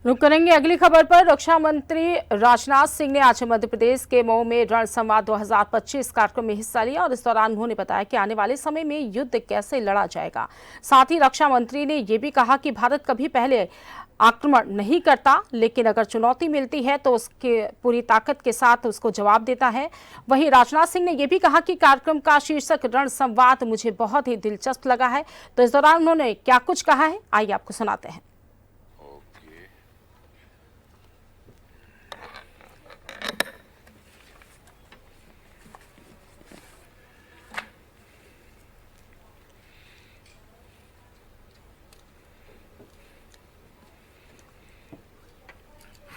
रुक करेंगे अगली खबर पर। रक्षा मंत्री राजनाथ सिंह ने आज मध्य प्रदेश के मऊ में रण संवाद 2025 कार्यक्रम में हिस्सा लिया और इस दौरान उन्होंने बताया कि आने वाले समय में युद्ध कैसे लड़ा जाएगा। साथ ही रक्षा मंत्री ने यह भी कहा कि भारत कभी पहले आक्रमण नहीं करता, लेकिन अगर चुनौती मिलती है तो उसके पूरी ताकत के साथ उसको जवाब देता है। वहीं राजनाथ सिंह ने यह भी कहा कि कार्यक्रम का शीर्षक रण संवाद मुझे बहुत ही दिलचस्प लगा है। तो इस दौरान उन्होंने क्या कुछ कहा है, आइए आपको सुनाते हैं।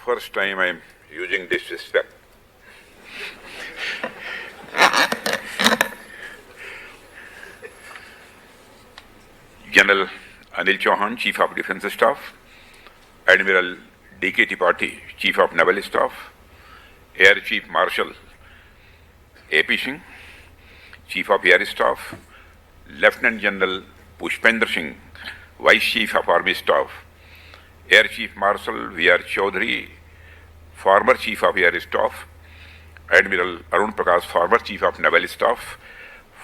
First time I am using disrespect. General Anil Chauhan, Chief of Defence Staff, Admiral D.K. Tripathi, Chief of Naval Staff, Air Chief Marshal A.P. Singh, Chief of Air Staff, Lieutenant General Pushpendra Singh, Vice Chief of Army Staff, Air Chief Marshal V.R. Chaudhary, former Chief of Air Staff, Admiral Arun Prakash, former Chief of Naval Staff,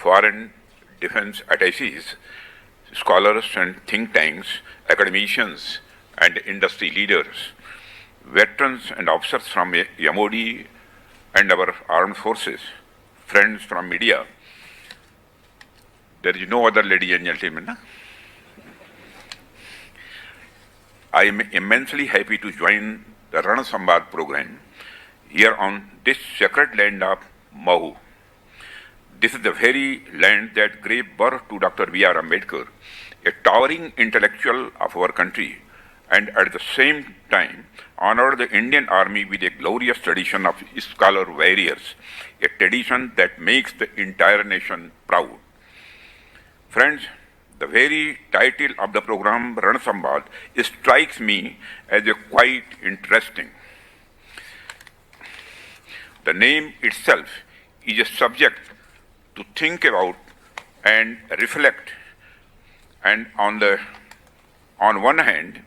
foreign defense attaches, scholars and think tanks, academicians and industry leaders, veterans and officers from MOD and our armed forces, friends from media. There is no other, ladies and gentlemen. Na? I am immensely happy to join the Ran Samvad program here on this sacred land of Mahu. This is the very land that gave birth to Dr. B.R. Ambedkar, a towering intellectual of our country, and at the same time honored the Indian Army with a glorious tradition of scholar warriors, a tradition that makes the entire nation proud. Friends, the very title of the program, Ran Samvad, strikes me as a quite interesting. The name itself is a subject to think about and reflect. And on one hand,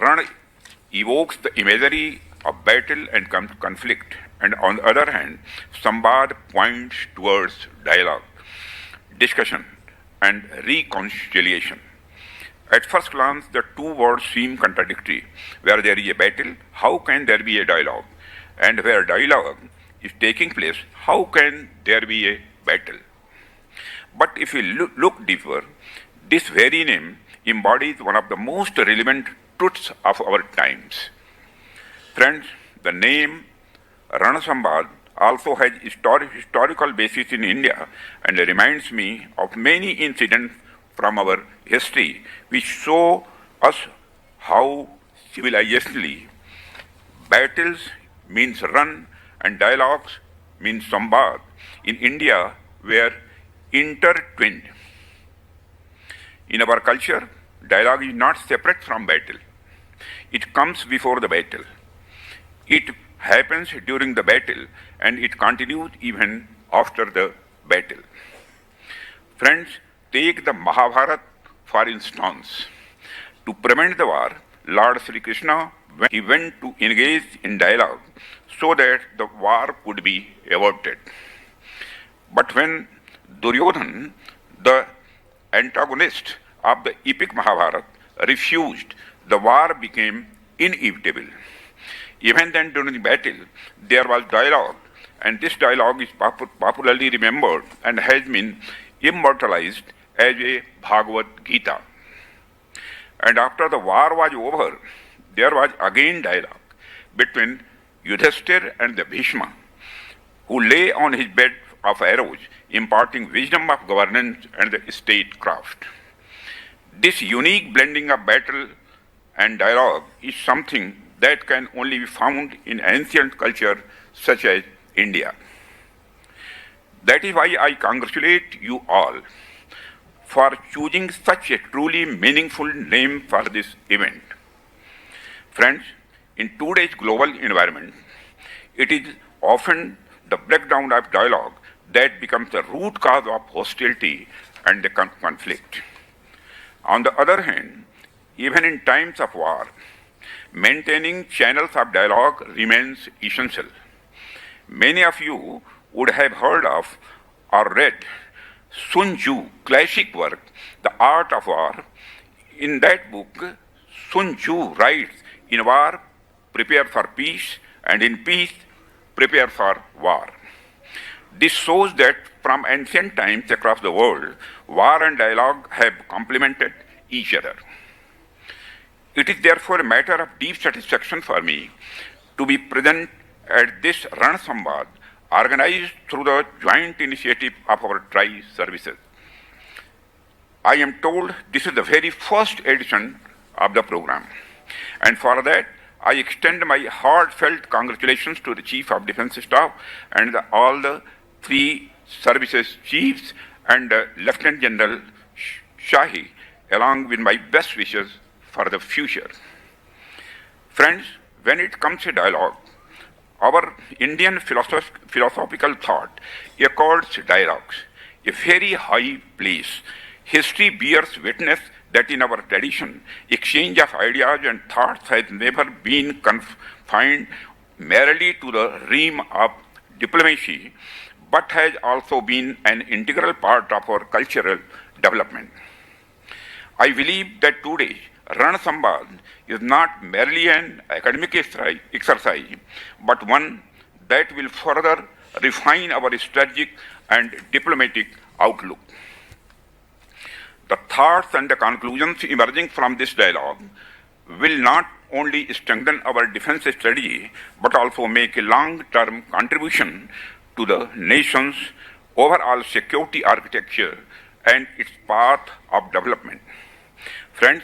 Ran evokes the imagery of battle and conflict, and on the other hand, Samvad points towards dialogue, discussion, and reconciliation. At first glance, the two words seem contradictory. Where there is a battle, how can there be a dialogue? And where dialogue is taking place, how can there be a battle? But if we look deeper, this very name embodies one of the most relevant truths of our times. Friends, the name Ran Samvad also has historical basis in India and reminds me of many incidents from our history which show us how civilizationally battles means run and dialogues means samvad in India were intertwined. In our culture, dialogue is not separate from battle. It comes before the battle. It happens during the battle and it continues even after the battle. Friends, take the Mahabharata for instance. To prevent the war, Lord Sri Krishna went to engage in dialogue so that the war could be averted. But when Duryodhana, the antagonist of the epic Mahabharata, refused, the war became inevitable. Even then, during the battle, there was dialogue, and this dialogue is popularly remembered and has been immortalized as a Bhagavad Gita. And after the war was over, there was again dialogue between Yudhishthir and the Bhishma, who lay on his bed of arrows, imparting wisdom of governance and the statecraft. This unique blending of battle and dialogue is something that can only be found in ancient culture such as India. That is why I congratulate you all for choosing such a truly meaningful name for this event. Friends, in today's global environment, it is often the breakdown of dialogue that becomes the root cause of hostility and the conflict. On the other hand, even in times of war, maintaining channels of dialogue remains essential. Many of you would have heard of or read Sun Tzu classic work, The Art of War. In that book, Sun Tzu writes, in war, prepare for peace, and in peace, prepare for war. This shows that from ancient times across the world, war and dialogue have complemented each other. It is therefore a matter of deep satisfaction for me to be present at this Ran Samvad organized through the joint initiative of our tri-services. I am told this is the very first edition of the program, and for that I extend my heartfelt congratulations to the Chief of Defence Staff and all the three services chiefs and Lieutenant General Shahi, along with my best wishes for the future. Friends, when it comes to dialogue, our Indian philosophical thought accords dialogues a very high place. History bears witness that in our tradition, exchange of ideas and thoughts has never been confined merely to the realm of diplomacy, but has also been an integral part of our cultural development. I believe that today, Ran Samvad is not merely an academic exercise, but one that will further refine our strategic and diplomatic outlook. The thoughts and the conclusions emerging from this dialogue will not only strengthen our defense strategy, but also make a long-term contribution to the nation's overall security architecture and its path of development. Friends,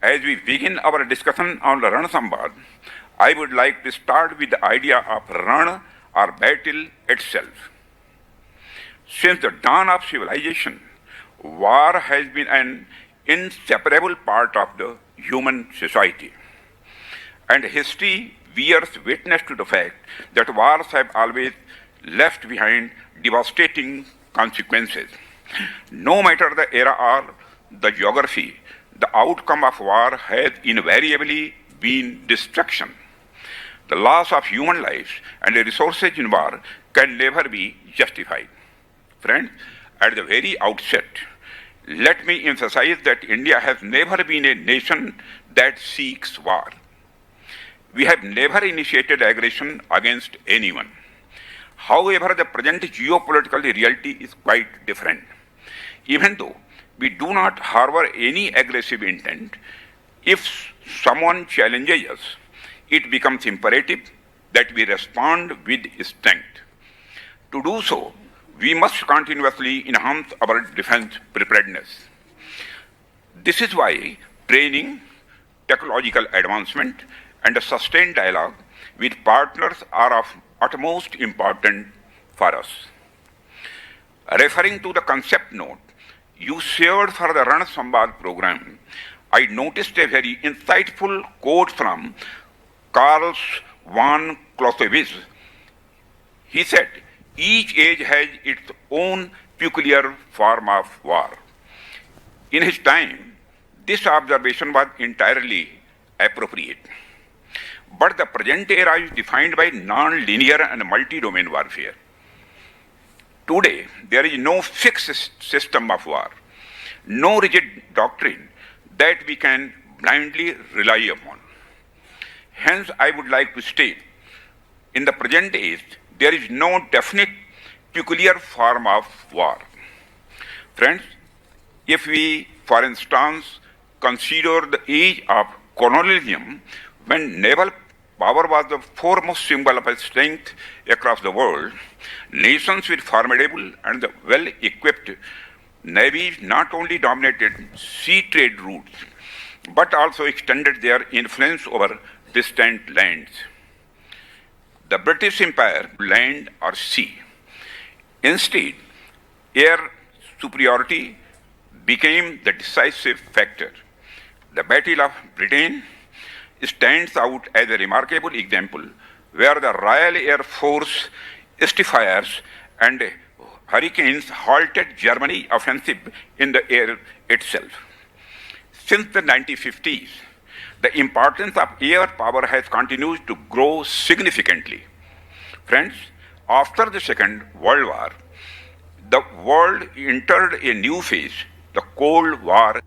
as we begin our discussion on the Ran Samvad, I would like to start with the idea of Ran or battle itself. Since the dawn of civilization, war has been an inseparable part of the human society. And history bears witness to the fact that wars have always left behind devastating consequences. No matter the era or the geography, the outcome of war has invariably been destruction. The loss of human lives and the resources in war can never be justified. Friends, at the very outset, let me emphasize that India has never been a nation that seeks war. We have never initiated aggression against anyone. However, the present geopolitical reality is quite different. Even though we do not harbor any aggressive intent, if someone challenges us, it becomes imperative that we respond with strength. To do so, we must continuously enhance our defense preparedness. This is why training, technological advancement, and a sustained dialogue with partners are of utmost importance for us. Referring to the concept note you shared for the Ran Samvad program, I noticed a very insightful quote from Karl von Clausewitz. He said, "Each age has its own peculiar form of war." In his time, this observation was entirely appropriate. But the present era is defined by non-linear and multi-domain warfare. Today, there is no fixed system of war, no rigid doctrine that we can blindly rely upon. Hence, I would like to state, in the present age, there is no definite peculiar form of war. Friends, if we, for instance, consider the age of colonialism, when naval power was the foremost symbol of strength across the world, nations with formidable and well-equipped navies not only dominated sea trade routes, but also extended their influence over distant lands. The British Empire, land or sea. Instead, air superiority became the decisive factor. The Battle of Britain stands out as a remarkable example where the Royal Air Force Spitfires and Hurricanes halted Germany's offensive in the air itself. Since the 1950s, the importance of air power has continued to grow significantly. Friends, after the Second World War, the world entered a new phase, the Cold War